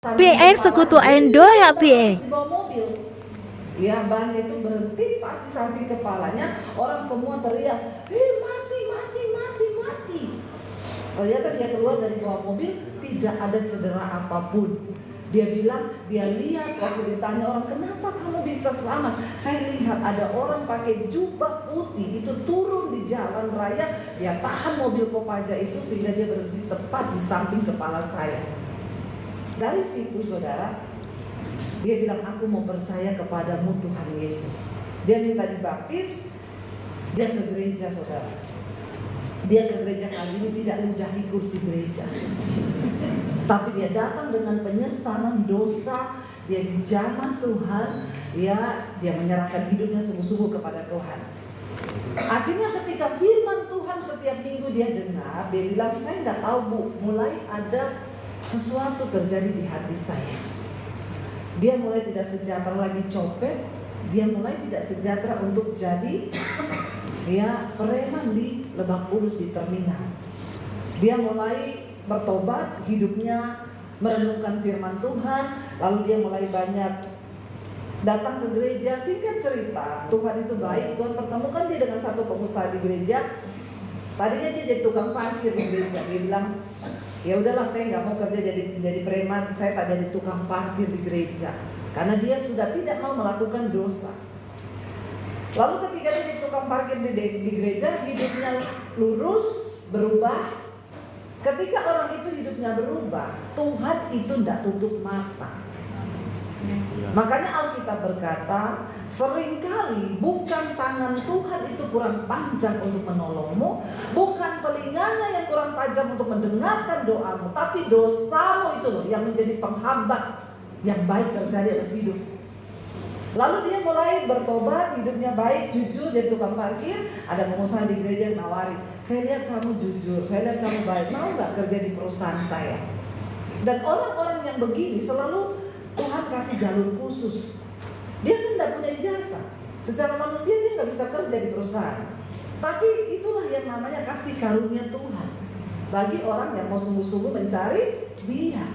PA sekutu Endo ya PA. Di bawah mobil. Ya, ban itu berhenti pas di samping kepalanya, orang semua teriak, mati, mati, mati, mati. Ternyata dia keluar dari bawah mobil, tidak ada cedera apapun. Dia bilang, dia lihat waktu ditanya orang, kenapa kamu bisa selamat? Saya lihat ada orang pakai jubah putih itu turun di jalan raya, dia tahan mobil Kopaja itu sehingga dia berhenti tepat di samping kepala saya. Dari situ saudara, dia bilang, aku mau percaya kepadamu Tuhan Yesus. Dia minta dibaptis, dia ke gereja saudara. Dia ke gereja kali ini tidak ludahi kursi gereja, tapi dia datang dengan penyesalan dosa. Dia dijamah Tuhan, ya, dia menyerahkan hidupnya sungguh-sungguh kepada Tuhan. Akhirnya ketika firman Tuhan setiap minggu dia dengar, dia bilang, saya nggak tahu Bu, mulai ada sesuatu terjadi di hati saya. Dia mulai tidak sejahtera lagi copet, dia mulai tidak sejahtera untuk jadi preman di Lebak Bulus di terminal. Dia mulai bertobat, hidupnya merenungkan firman Tuhan, lalu dia mulai banyak datang ke gereja. Singkat cerita, Tuhan itu baik. Tuhan pertemukan dia dengan satu pengusaha di gereja. Tadinya dia jadi tukang parkir di gereja. Dia bilang, ya udahlah, saya nggak mau kerja jadi preman, saya tak jadi tukang parkir di gereja, karena dia sudah tidak mau melakukan dosa. Lalu ketika dia jadi tukang parkir di gereja, hidupnya lurus, berubah. Ketika orang itu hidupnya berubah, Tuhan itu tidak tutup mata. Makanya Alkitab berkata, seringkali bukan tangan Tuhan itu kurang panjang untuk menolongmu, bukan telinganya yang kurang tajam untuk mendengarkan doamu, tapi dosamu itu loh yang menjadi penghambat yang baik terjadi atas hidup. Lalu dia mulai bertobat, hidupnya baik, jujur, jadi tukang parkir. Ada pengusaha di gereja yang nawari, saya lihat kamu jujur, saya lihat kamu baik, mau gak kerja di perusahaan saya? Dan orang-orang yang begini selalu Tuhan kasih jalur khusus. Dia kan tidak punya ijazah, secara manusia dia gak bisa kerja di perusahaan. Tapi itulah yang namanya kasih karunia Tuhan bagi orang yang mau sungguh-sungguh mencari Dia.